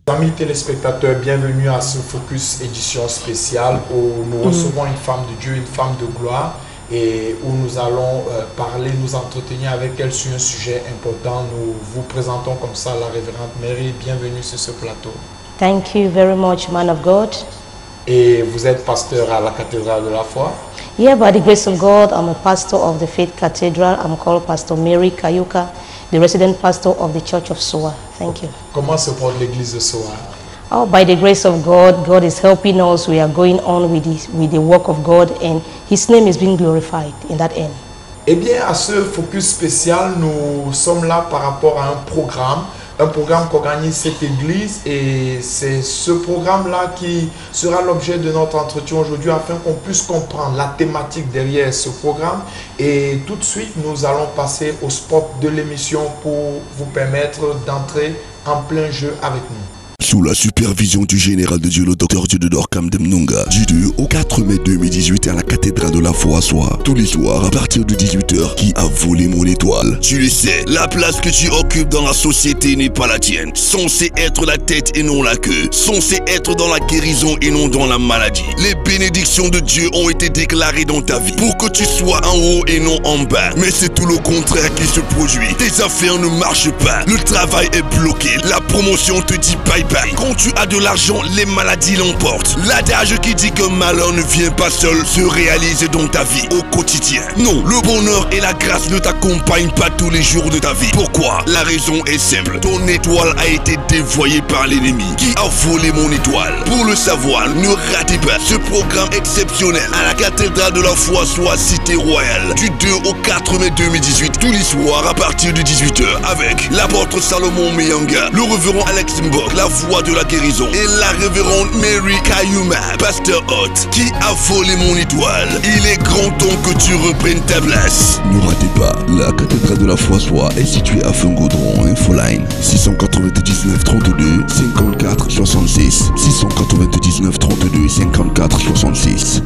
Amis téléspectateurs, bienvenue à ce Focus édition spéciale où nous recevons une femme de Dieu, une femme de gloire et où nous allons parler, nous entretenir avec elle sur un sujet important. Nous vous présentons comme ça la révérende Mary. Bienvenue sur ce plateau. Thank you very much, man of God. Et vous êtes pasteur à la cathédrale de la foi? Yeah, by the grace of God, I'm a pastor of the Faith Cathedral. I'm called Pastor Mary Kayuka, the resident pastor of the Church of Soa. Thank you. Comment se porte l'église de Soa? Oh, by the grace of God, God is helping us. We are going on with the work of God, and His name is being glorified in that end. Eh bien, à ce focus spécial, nous sommes là par rapport à un programme qu'organise cette église, et c'est ce programme-là qui sera l'objet de notre entretien aujourd'hui afin qu'on puisse comprendre la thématique derrière ce programme. Et tout de suite, nous allons passer au spot de l'émission pour vous permettre d'entrer en plein jeu avec nous. Sous la supervision du général de Dieu, le docteur Diodore Kamdemnunga, du 2 au 4 mai 2018 à la cathédrale de la foi à Soa. Tous les soirs à partir de 18h, qui a volé mon étoile? Tu le sais, la place que tu occupes dans la société n'est pas la tienne. Censé être la tête et non la queue. Censé être dans la guérison et non dans la maladie. Les bénédictions de Dieu ont été déclarées dans ta vie pour que tu sois en haut et non en bas. Mais c'est tout le contraire qui se produit. Tes affaires ne marchent pas. Le travail est bloqué. La promotion te dit bye bye. Quand tu as de l'argent, les maladies l'emportent. L'adage qui dit que malheur ne vient pas seul se réalise dans ta vie au quotidien. Non, le bonheur et la grâce ne t'accompagnent pas tous les jours de ta vie. Pourquoi? La raison est simple. Ton étoile a été dévoyée par l'ennemi qui a volé mon étoile. Pour le savoir, ne ratez pas ce programme exceptionnel à la cathédrale de la foi, soit Cité Royale, du 2 au 4 mai 2018, tous les soirs à partir de 18h, avec l'apôtre Salomon Meyanga, le révérend Alex Mbok, la voix de la guérison, et la révérende Mary Kayuma, pasteur hôte, qui a volé mon étoile. Il est grand temps que tu reprennes ta place. Ne ratez pas, la cathédrale de la foi Soa est située à Fungodron, Infoline 699 32 54 66 699 32 54 66.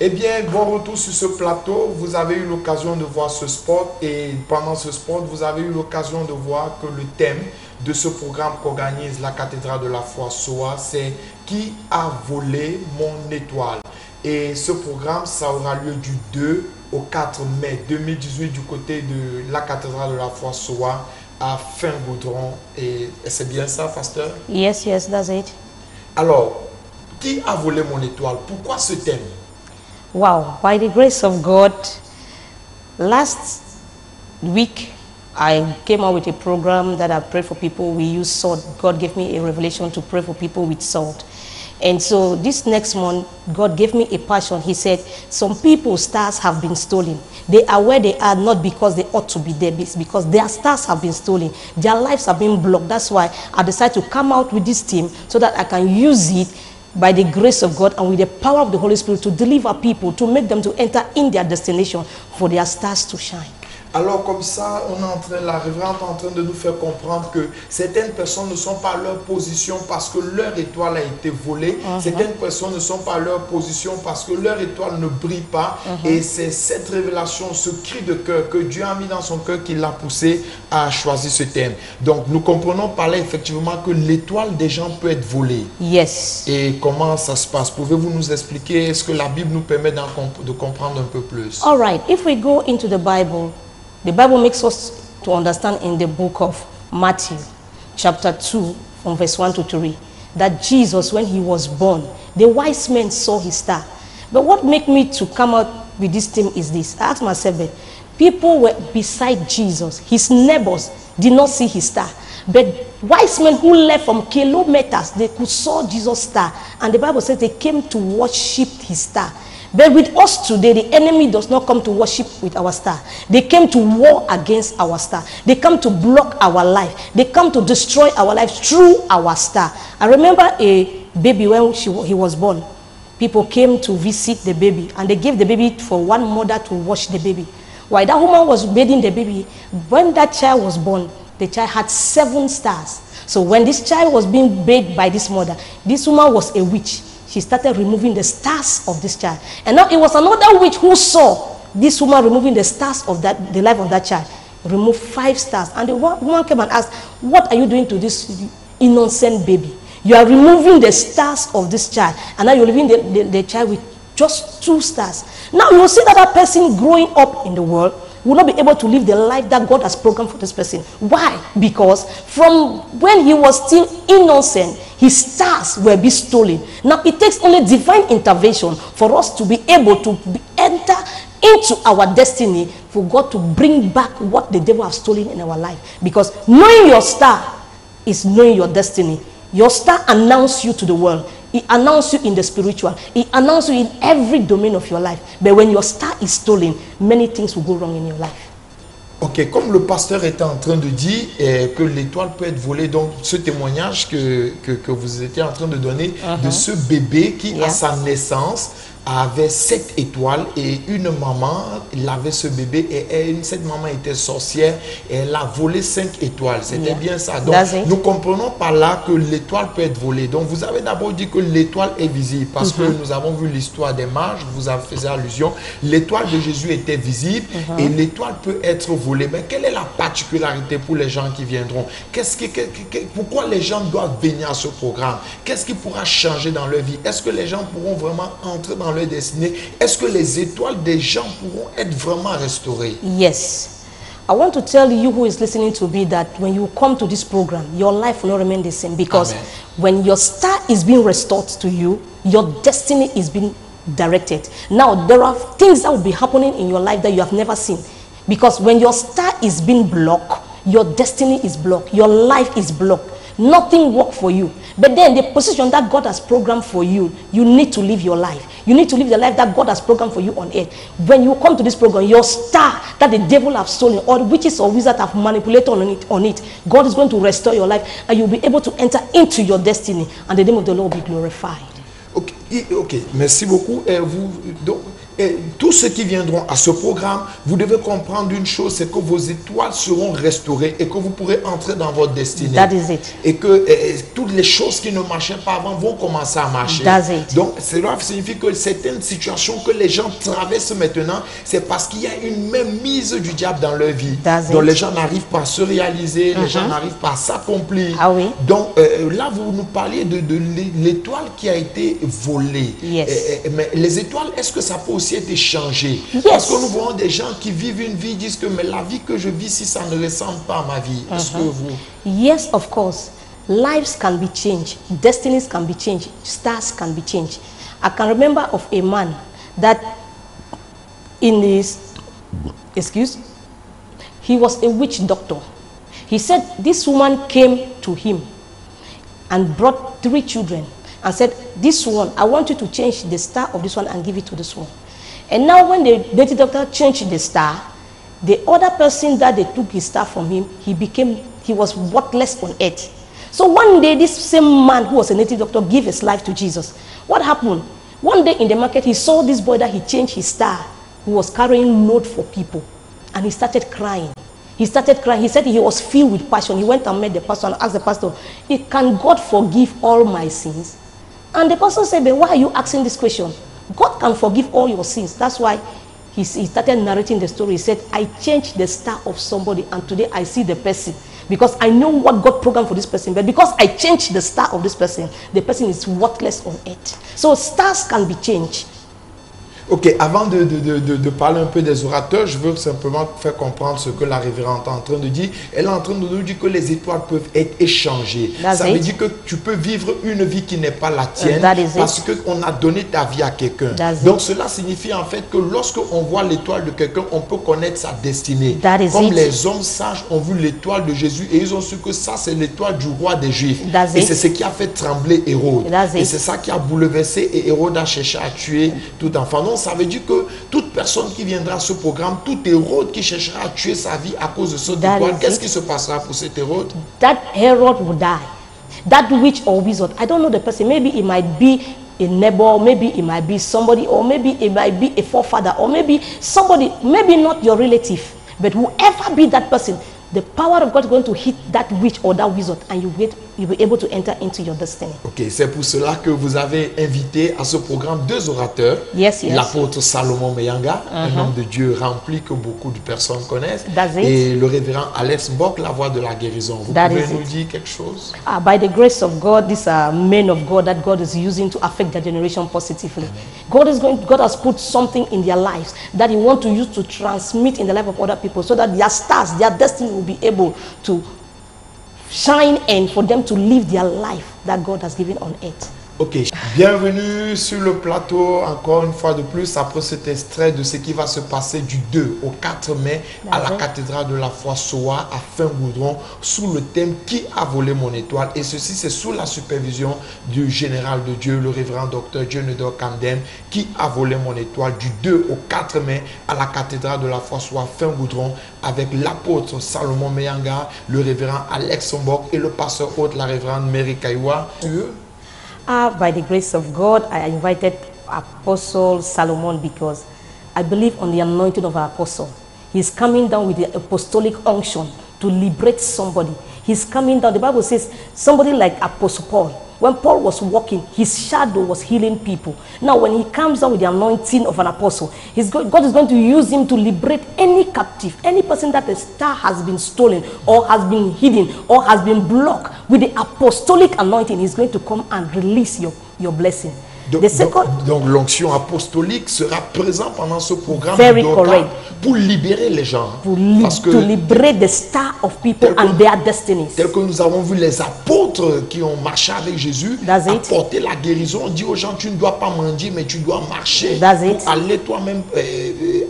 Eh bien, bon retour sur ce plateau. Vous avez eu l'occasion de voir ce spot, et pendant ce spot, vous avez eu l'occasion de voir que le thème de ce programme qu'organise la cathédrale de la foi Soa, c'est « Qui a volé mon étoile ?» Et ce programme, ça aura lieu du 2 au 4 mai 2018 du côté de la cathédrale de la foi Soa à Fingaudron. Et c'est bien ça, pasteur? Yes, yes, that's it. Alors, qui a volé mon étoile? Pourquoi ce thème? Wow, by the grace of God, last week I came out with a program that I prayed for people. We use salt. God gave me a revelation to pray for people with salt. And so this next month, God gave me a passion. He said, some people's stars have been stolen. They are where they are not because they ought to be there, it's because their stars have been stolen. Their lives have been blocked. That's why I decided to come out with this team so that I can use it by the grace of God and with the power of the Holy Spirit to deliver people, to make them to enter in their destination for their stars to shine. Alors comme ça, la révérende est en train de nous faire comprendre que certaines personnes ne sont pas à leur position parce que leur étoile a été volée. Certaines personnes ne sont pas à leur position parce que leur étoile ne brille pas. Et c'est cette révélation, ce cri de cœur que Dieu a mis dans son cœur qui l'a poussé à choisir ce thème. Donc nous comprenons par là effectivement que l'étoile des gens peut être volée. Yes. Et comment ça se passe? Pouvez-vous nous expliquer? Est-ce que la Bible nous permet de comprendre un peu plus? All right. If we go into the Bible makes us to understand in the book of Matthew, chapter 2, from verse 1 to 3, that Jesus, when he was born, the wise men saw his star. But what made me to come out with this theme is this. I asked myself, people were beside Jesus. His neighbors did not see his star. But wise men who left from kilometers, they could saw Jesus' star. And the Bible says they came to worship his star. But with us today, the enemy does not come to worship with our star. They came to war against our star. They come to block our life. They come to destroy our lives through our star. I remember a baby when he was born. People came to visit the baby, and they gave the baby for one mother to wash the baby. While that woman was bathing the baby, when that child was born, the child had 7 stars. So when this child was being bathed by this mother, this woman was a witch. She started removing the stars of this child. And now it was another witch who saw this woman removing the stars of the life of that child. Remove 5 stars. And the woman came and asked, what are you doing to this innocent baby? You are removing the stars of this child, and now you're leaving the child with just 2 stars. Now you will see that that person growing up in the world will not be able to live the life that God has programmed for this person. Why? Because from when he was still innocent, his stars were being stolen. Now it takes only divine intervention for us to be able to enter into our destiny, for God to bring back what the devil has stolen in our life. Because knowing your star is knowing your destiny. Your star announces you to the world. It announces you in the spiritual. It announces you in every domain of your life. But when your star is stolen, many things will go wrong in your life. Ok, comme le pasteur était en train de dire que l'étoile peut être volée, donc ce témoignage que vous étiez en train de donner de ce bébé qui, à sa naissance, avait 7 étoiles, et une maman, il avait ce bébé, et cette maman était sorcière, et elle a volé 5 étoiles. C'était bien ça. Donc, nous comprenons par là que l'étoile peut être volée. Donc, vous avez d'abord dit que l'étoile est visible, parce que nous avons vu l'histoire des mages, vous avez fait allusion. L'étoile de Jésus était visible, et l'étoile peut être volée. Mais quelle est la particularité pour les gens qui viendront? Pourquoi les gens doivent venir à ce programme? Qu'est-ce qui pourra changer dans leur vie? Est-ce que les gens pourront vraiment entrer dans leur destinée? Est-ce que les étoiles des gens pourront être vraiment restaurées? Yes. I want to tell you who is listening to me that when you come to this program, your life will not remain the same, because when your star is being restored to you, your destiny is being directed. Now, there are things that will be happening in your life that you have never seen, because when your star is being blocked, your destiny is blocked, your life is blocked. Nothing works for you. But then the position that God has programmed for you, you need to live your life. You need to live the life that God has programmed for you on earth. When you come to this program, your star that the devil have stolen, or witches or wizards have manipulated on it, God is going to restore your life, and you'll be able to enter into your destiny, and the name of the Lord will be glorified. Ok, merci beaucoup. Tous ceux qui viendront à ce programme, vous devez comprendre une chose, c'est que vos étoiles seront restaurées et que vous pourrez entrer dans votre destinée. That is it. Et que toutes les choses qui ne marchaient pas avant vont commencer à marcher. That's it. Donc, cela signifie que certaines situations que les gens traversent maintenant, c'est parce qu'il y a une même mise du diable dans leur vie. Donc, les gens n'arrivent pas à se réaliser, les gens n'arrivent pas à s'accomplir. Ah oui. Donc, là, vous nous parliez de l'étoile qui a été volée. Yes. Mais les étoiles, est-ce que ça peut aussi être échangé? Parce que nous voyons des gens qui vivent une vie, disent que mais la vie que je vis, si ça ne ressemble pas à ma vie, est-ce que vous... Yes, of course. Lives can be changed. Destinies can be changed. Stars can be changed. I can remember of a man that in his, he was a witch doctor. He said this woman came to him and brought 3 children and said, this one, I want you to change the star of this one and give it to this one. And now when the native doctor changed the star, the other person that they took his star from him, he was worthless on earth. So one day, this same man who was a native doctor gave his life to Jesus. What happened? One day in the market, he saw this boy that he changed his star, who was carrying load for people. And he started crying. He started crying. He said he was filled with passion. He went and met the pastor and asked the pastor, can God forgive all my sins? And the pastor said, but why are you asking this question? God can forgive all your sins. That's why he started narrating the story. He said, I changed the star of somebody, and today I see the person. Because I know what God programmed for this person. But because I changed the star of this person, the person is worthless on earth. So stars can be changed. Ok, avant de parler un peu des orateurs, je veux simplement faire comprendre ce que la révérende est en train de dire. Elle est en train de nous dire que les étoiles peuvent être échangées. Ça veut dire que tu peux vivre une vie qui n'est pas la tienne parce qu'on a donné ta vie à quelqu'un. Donc cela signifie en fait que lorsque on voit l'étoile de quelqu'un, on peut connaître sa destinée. Comme les hommes sages ont vu l'étoile de Jésus et ils ont su que ça c'est l'étoile du roi des Juifs. Et c'est ce qui a fait trembler Hérode. Et c'est ça qui a bouleversé, et Hérode a cherché à tuer tout enfant. Donc ça veut dire que toute personne qui viendra à ce programme, tout Hérode qui cherchera à tuer sa vie à cause de cette étoile, qu'est-ce qui se passera pour cet Hérode? That Herod will die. That witch or wizard, I don't know the person. Maybe it might be a neighbor, maybe it might be somebody, or maybe it might be a forefather, or maybe somebody, maybe not your relative, but whoever be that person, the power of God is going to hit that witch or that wizard, and you get you'll be able to enter into your destiny. Ok, c'est pour cela que vous avez invité à ce programme 2 orateurs. Yes, yes. L'apôtre Salomon Mayanga, un homme de Dieu rempli que beaucoup de personnes connaissent. That's it. Et le révérend Alex Mbok, la voix de la guérison. Vous That pouvez is nous it. dire quelque chose? By the grace of God, these are men of God that God is using to affect their generation positively. God has put something in their lives that He wants to use to transmit in the life of other people, so that their stars, their destiny will be able to shine and for them to live their life that God has given on earth. Ok, bienvenue sur le plateau encore une fois de plus après cet extrait de ce qui va se passer du 2 au 4 mai à la cathédrale de la foi Soa à Fin-Goudron sous le thème « Qui a volé mon étoile ?» Et ceci c'est sous la supervision du général de Dieu, le révérend docteur Dionedor Kamdem, qui a volé mon étoile du 2 au 4 mai à la cathédrale de la foi Soa Fin-Goudron avec l'apôtre Salomon Mayanga, le révérend Alex Mbok et le pasteur hôte, la révérende Mary Kaiwa. By the grace of God, I invited Apostle Salomon because I believe on the anointing of our apostle. He's coming down with the apostolic unction to liberate somebody. He's coming down. The Bible says somebody like Apostle Paul. When Paul was walking, his shadow was healing people. Now, when he comes down with the anointing of an apostle, God is going to use him to liberate any captive, any person that the star has been stolen or has been hidden or has been blocked. With the apostolic anointing, he's going to come and release your blessing. Donc l'onction apostolique sera présente pendant ce programme pour libérer les gens. To liberate the star of people and their destinies. Tel que nous avons vu les apôtres qui ont marché avec Jésus apporter la guérison. On dit aux gens, tu ne dois pas mendier, mais tu dois marcher pour aller toi-même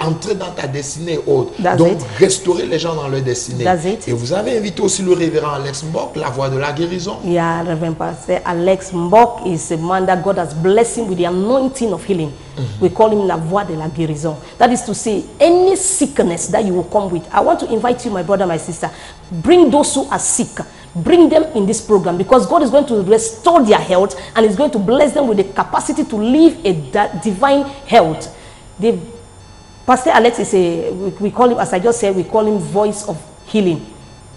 entrer dans ta destinée haute. Donc restaurer les gens dans leur destinée. Et vous avez invité aussi le révérend Alex Mbok, la voix de la guérison. Yeah, Reverend Pastor Alex Mbok is a man that God has blessed him with the anointing of healing. We call him la voix de la guérison. That is to say, any sickness that you will come with. I want to invite you, my brother, my sister, bring those who are sick. Bring them in this program because God is going to restore their health and is going to bless them with the capacity to live a divine health. Pastor Alex is we call him, as I just said, we call him voice of healing.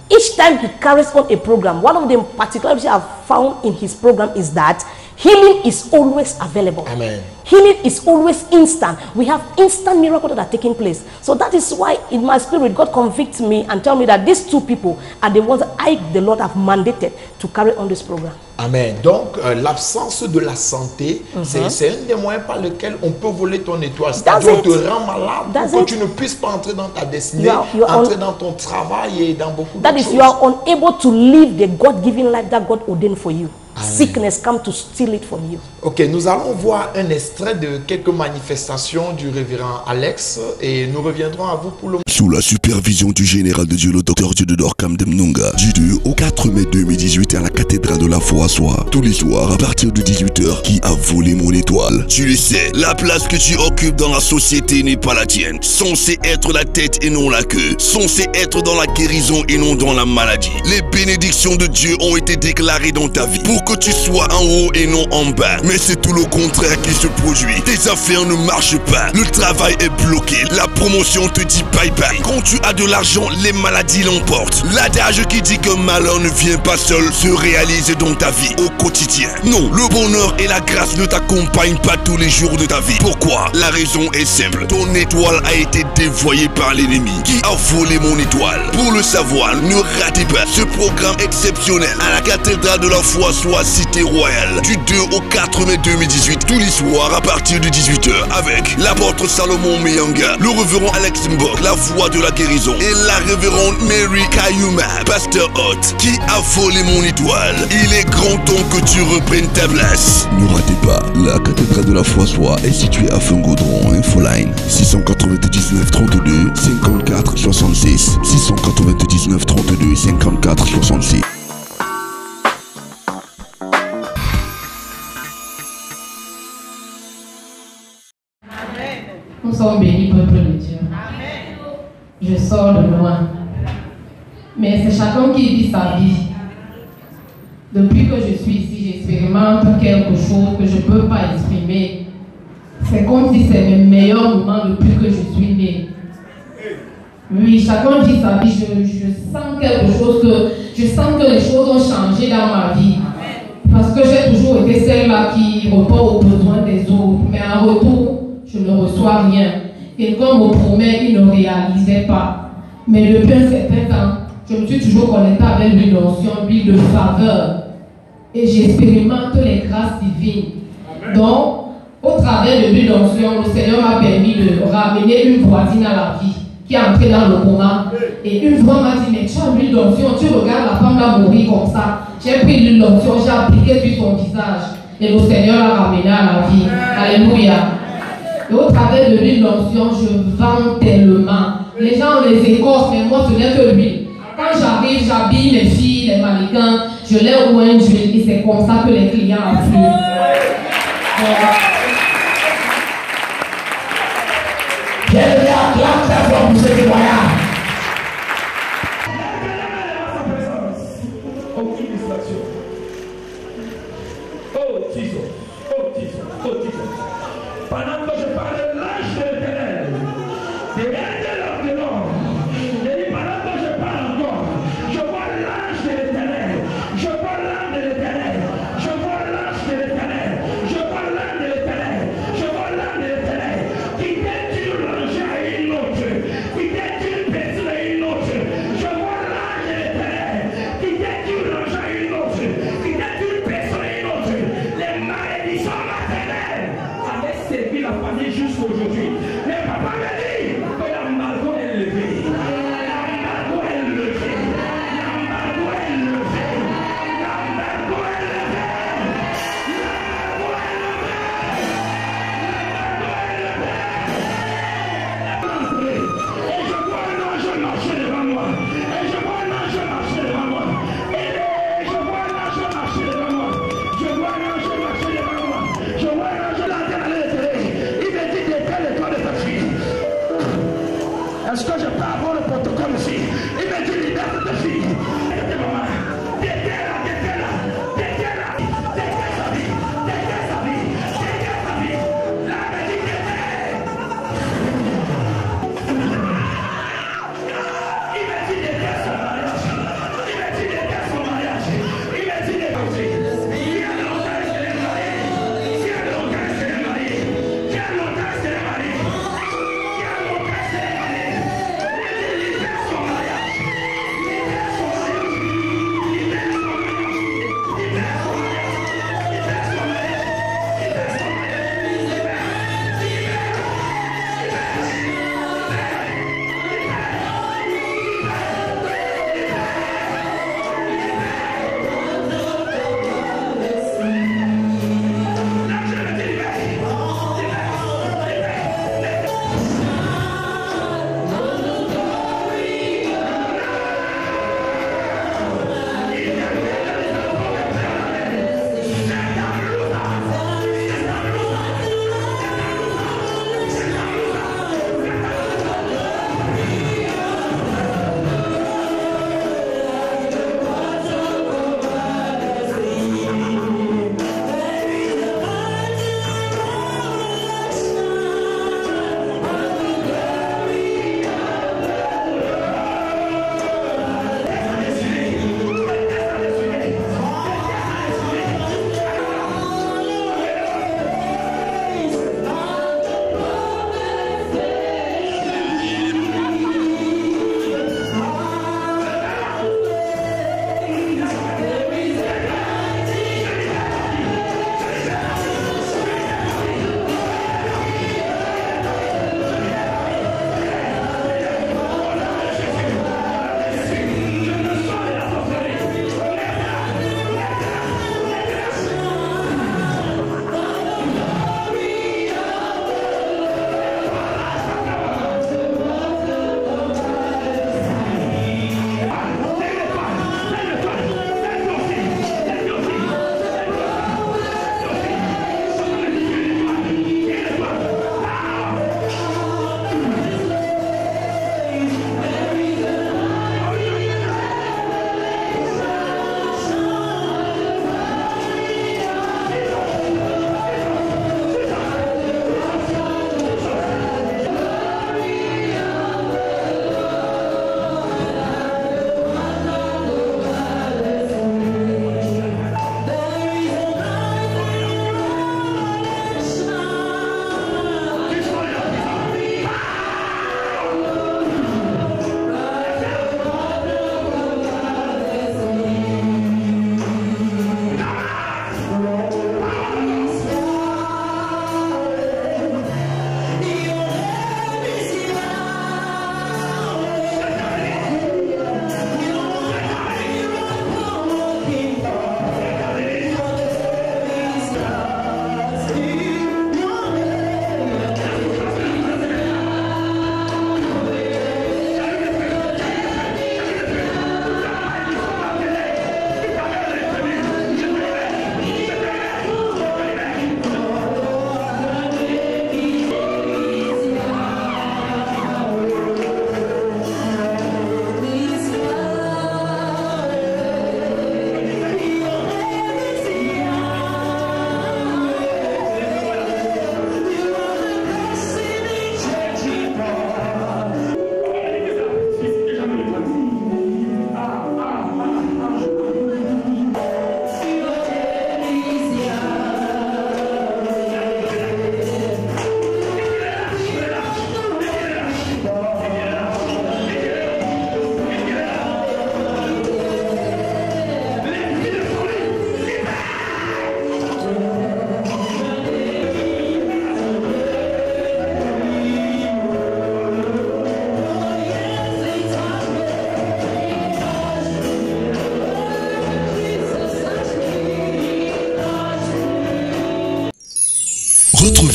Each time he carries on a program, one of the particularities I've found in his program is that healing is always available. Amen. Healing is always instant. We have instant miracles that are taking place. So that is why in my spirit, God convicts me and tell me that these two people are the ones that I, the Lord, have mandated to carry on this program. Amen. Donc, l'absence de la santé, c'est un des moyens par lesquels on peut voler ton étoile. C'est-à-dire on te rend malade pour que tu ne puisses pas entrer dans ta destinée, entrer dans ton travail et dans beaucoup de choses. That is, you are unable to live the God-given life that God ordained for you. Amen. Sickness come to steal it from you. Ok, nous allons voir un extrait de quelques manifestations du révérend Alex et nous reviendrons à vous pour le... Sous la supervision du général de Dieu, le docteur Dionedor Kamdem Nunga, du 2 au 4 mai 2018 à la cathédrale de la foi à Soa. Tous les soirs à partir de 18h, qui a volé mon étoile? Tu le sais, la place que tu occupes dans la société n'est pas la tienne. Censé être la tête et non la queue. Censé être dans la guérison et non dans la maladie. Les bénédictions de Dieu ont été déclarées dans ta vie pour que tu sois en haut et non en bas. Mais c'est tout le contraire qui se produit. Tes affaires ne marchent pas. Le travail est bloqué. La promotion te dit bye bye. Quand tu as de l'argent, les maladies l'emportent. L'adage qui dit que malheur ne vient pas seul se réalise dans ta vie au quotidien. Non, le bonheur et la grâce ne t'accompagnent pas tous les jours de ta vie. Pourquoi? La raison est simple. Ton étoile a été dévoyée par l'ennemi. Qui a volé mon étoile? Pour le savoir, ne ratez pas ce programme exceptionnel à la cathédrale de la foi Soa Cité Royale du 2 au 4 mai 2018, tous les soirs à partir de 18h avec l'apôtre Salomon Mayanga, le révérend Alex Mbok, la voix de la guérison et la révérende Mary Kayuma, pasteur hôte. Qui a volé mon étoile? Il est grand temps que tu reprennes ta place. Ne ratez pas, la cathédrale de la foi Soa est située à Fin-Goudron. Infoline 699 32 54 66 699 32 54 66. Nous sommes bénis, peuple de Dieu. Amen. Je sors de loin. Mais c'est chacun qui vit sa vie. Depuis que je suis ici, j'expérimente quelque chose que je ne peux pas exprimer. C'est comme si c'est le meilleur moment depuis que je suis né. Oui, chacun vit sa vie. Je sens quelque chose que je sens que les choses ont changé dans ma vie. Parce que j'ai toujours été celle-là qui répond aux besoins des autres. Mais en retour, je ne reçois rien. Quelqu'un me promet, il ne réalisait pas. Mais depuis un certain temps, je me suis toujours connectée avec l'huile d'onction, l'huile de faveur. Et j'expérimente les grâces divines. Donc, au travers de l'huile d'onction, le Seigneur m'a permis de ramener une voisine à la vie qui est entrée dans le coma. Et une voix m'a dit, mais tu as l'huile d'onction, tu regardes la femme là mourir comme ça. J'ai pris l'huile d'onction, j'ai appliqué sur son visage. Et le Seigneur l'a ramené à la vie. Alléluia. Et au travers de l'huile d'onction, je vends tellement. Les gens les écorcent, mais moi ce n'est que l'huile. Quand j'arrive, j'habille mes filles, les mannequins, je les oins d'huile et c'est comme ça que les clients affluent. Bienvenue à Clap très fort pour ce témoignage. Aucune distraction. Oh Jesus, oh Jesus, oh Jesus. Pendant que je parlais, l'ange de l'Éternel, derrière l'homme de l'homme, et pendant que je parle encore, je vois l'ange de l'Éternel, je vois l'ange de l'Éternel, je vois l'ange de l'Éternel, je vois l'ange de l'Éternel, je vois l'ange de l'Éternel, qui détruit l'ange à une autre, qui détruit une personne à une autre, je vois l'ange de l'Éternel, qui détruit l'ange à une autre, qui détruit une personne à une autre, les malédictions maternelles avaient servi la famille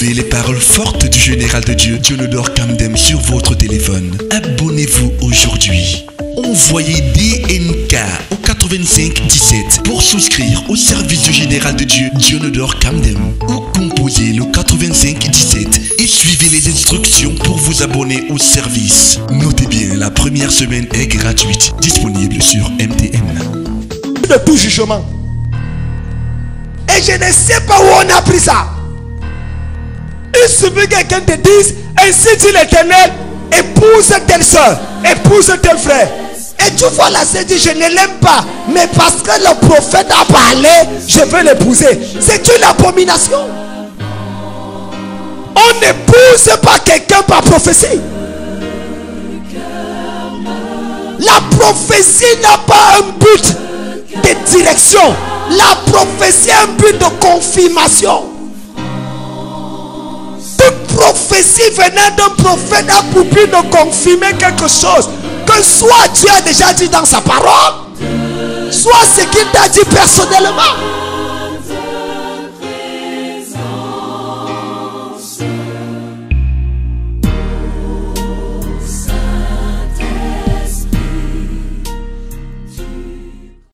Recevez les paroles fortes du général de Dieu, Dionodore Kamdem, sur votre téléphone. Abonnez-vous aujourd'hui. Envoyez DNK au 85 17 pour souscrire au service du général de Dieu, Dionodore Kamdem. Ou composez le 85 17 et suivez les instructions pour vous abonner au service. Notez bien, la première semaine est gratuite, disponible sur MTN. De tout jugement. Et je ne sais pas où on a pris ça. Il suffit que quelqu'un te dise, ainsi dit l'Éternel, épouse telle soeur, épouse tel frère. Et tu vois la sœur dit, je ne l'aime pas, mais parce que le prophète a parlé, je veux l'épouser. C'est une abomination. On n'épouse pas quelqu'un par prophétie. La prophétie n'a pas un but de direction. La prophétie a un but de confirmation. Toute prophétie venant d'un prophète a pour but de confirmer quelque chose que soit Dieu a déjà dit dans sa parole, soit ce qu'il t'a dit personnellement.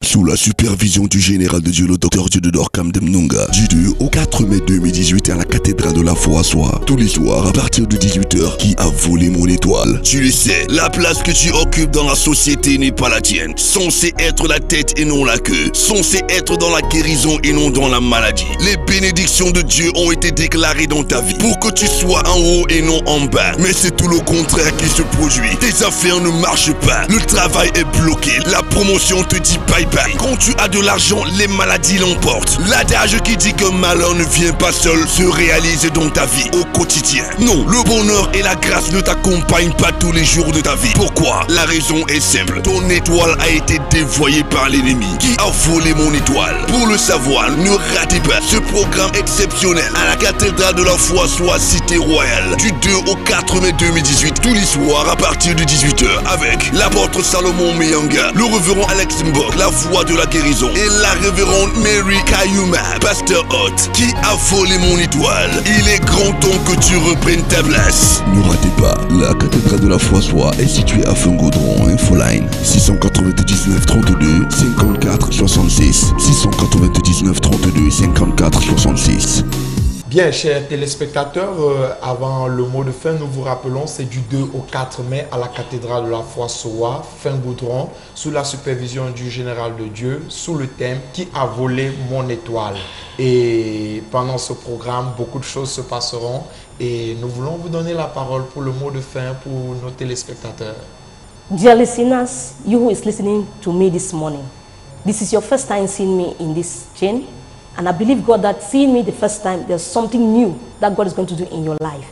Sous la supervision du général de Dieu, le docteur Dionodore Kamdem Nunga, du 2 au 4 mai 2018 à la cathédrale de la foi soit, tous les soirs à partir de 18h, qui a volé mon étoile. Tu le sais, la place que tu occupes dans la société n'est pas la tienne. Censé être la tête et non la queue. Censé être dans la guérison et non dans la maladie. Les bénédictions de Dieu ont été déclarées dans ta vie pour que tu sois en haut et non en bas. Mais c'est tout le contraire qui se produit. Tes affaires ne marchent pas. Le travail est bloqué. La promotion te dit bye bye. Quand tu as de l'argent, les maladies l'emportent. L'adage qui dit que malheur ne vient pas seul se réalise dans ta vie au quotidien. Non, le bonheur et la grâce ne t'accompagnent pas tous les jours de ta vie. Pourquoi? La raison est simple. Ton étoile a été dévoyée par l'ennemi qui a volé mon étoile. Pour le savoir, ne ratez pas ce programme exceptionnel à la cathédrale de la foi soit Cité Royale du 2 au 4 mai 2018 tous les soirs à partir de 18h avec l'apôtre Salomon Meyanga, le révérend Alex Mbok, la voix de la guérison, et la révérende Mary Kayuma, pasteur hôte, qui a volé mon étoile. Il est grand temps que tu reprennes ta place. Ne ratez pas, la cathédrale de la foi soit est située à Fungoudron, Infoline 699 32 54 66 699 32 54 66. Bien, chers téléspectateurs, avant le mot de fin, nous vous rappelons, c'est du 2 au 4 mai à la cathédrale de la foi Soa, Fin-Goudron, sous la supervision du général de Dieu, sous le thème « Qui a volé mon étoile ?» Et pendant ce programme, beaucoup de choses se passeront et nous voulons vous donner la parole pour le mot de fin pour nos téléspectateurs. Dear listeners, you who is listening to me this morning, this is your first time seeing me in this chain. And I believe, God, that seeing me the first time, there's something new that God is going to do in your life.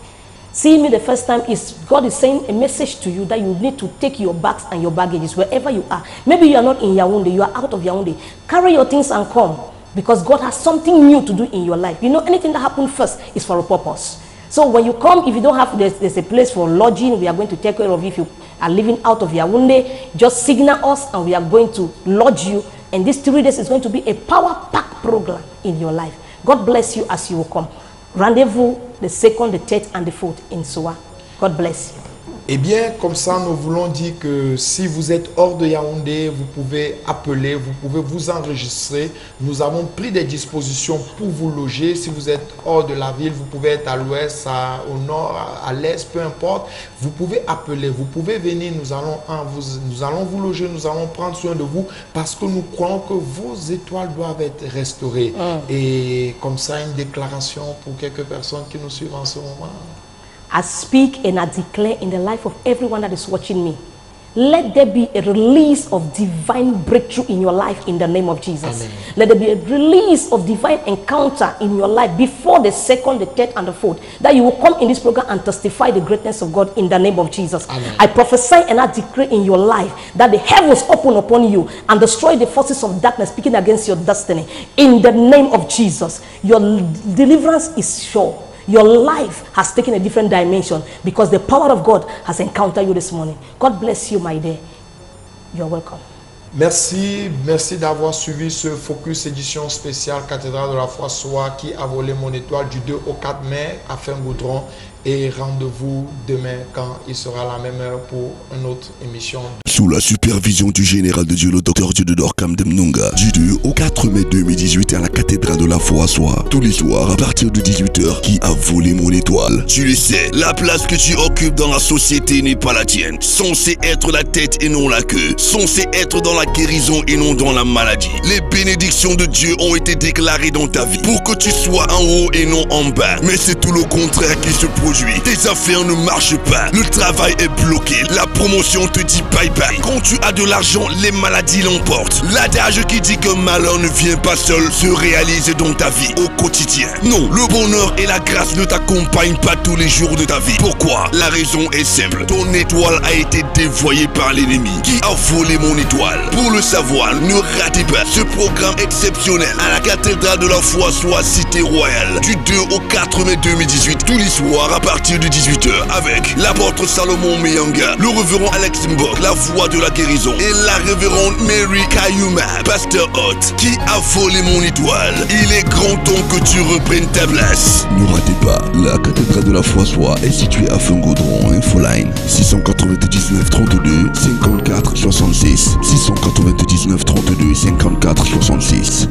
Seeing me the first time is God is saying a message to you that you need to take your bags and your baggages wherever you are. Maybe you are not in Yaoundé, you are out of Yaoundé. Carry your things and come, because God has something new to do in your life. You know, anything that happens first is for a purpose. So when you come, if you don't have, there's a place for lodging, we are going to take care of you. If you are living out of Yaoundé, just signal us and we are going to lodge you. And these 3 days is going to be a power-packed program in your life. God bless you as you will come. Rendez-vous the 2nd, the 3rd and the 4th in Soa. God bless you. Eh bien, comme ça, nous voulons dire que si vous êtes hors de Yaoundé, vous pouvez appeler, vous pouvez vous enregistrer. Nous avons pris des dispositions pour vous loger. Si vous êtes hors de la ville, vous pouvez être à l'ouest, au nord, à l'est, peu importe. Vous pouvez appeler, vous pouvez venir. Nous allons vous loger, nous allons prendre soin de vous parce que nous croyons que vos étoiles doivent être restaurées. Et comme ça, une déclaration pour quelques personnes qui nous suivent en ce moment. I speak and I declare in the life of everyone that is watching me, let there be a release of divine breakthrough in your life in the name of Jesus. Amen. Let there be a release of divine encounter in your life before the 2nd, the 3rd, and the 4th. That you will come in this program and testify the greatness of God in the name of Jesus. Amen. I prophesy and I declare in your life that the heavens open upon you and destroy the forces of darkness speaking against your destiny. In the name of Jesus, your deliverance is sure. Your life has taken a different dimension because the power of God has encountered you this morning. God bless you, my dear. You're welcome. Merci d'avoir suivi ce Focus édition spéciale Cathédrale de la Foi Soir qui a volé mon étoile du 2 au 4 mai à Fin-Goudron. Et rendez-vous demain quand il sera la même heure pour une autre émission. Sous la supervision du général de Dieu, le docteur Diodore Kamdem-Nunga, du 2 au 4 mai 2018 à la cathédrale de la Foi Soir, tous les soirs à partir de 18h, qui a volé mon étoile. Tu le sais, la place que tu occupes dans la société n'est pas la tienne. Censé être la tête et non la queue. Censé être dans la guérison et non dans la maladie. Les bénédictions de Dieu ont été déclarées dans ta vie pour que tu sois en haut et non en bas. Mais c'est tout le contraire qui se produit. Tes affaires ne marchent pas, le travail est bloqué, la promotion te dit bye bye. Quand tu as de l'argent, les maladies l'emportent. L'adage qui dit que malheur ne vient pas seul se réalise dans ta vie au quotidien. Non, le bonheur et la grâce ne t'accompagnent pas tous les jours de ta vie. Pourquoi? La raison est simple. Ton étoile a été dévoyée par l'ennemi qui a volé mon étoile. Pour le savoir, ne ratez pas ce programme exceptionnel à la cathédrale de la Foi Soir Cité Royale du 2 au 4 mai 2018, tous les soirs à partir de 18h avec l'apôtre Salomon Meyanga, le révérend Alex Mbok, la voix de la guérison, et la révérende Mary Kayuma, pasteur hôte, qui a volé mon étoile. Il est grand temps que tu reprennes ta place. Ne ratez pas, la cathédrale de la Foi Soir est située à Fin-Goudron. Infoline 699 32 54 66 699 32 54 66.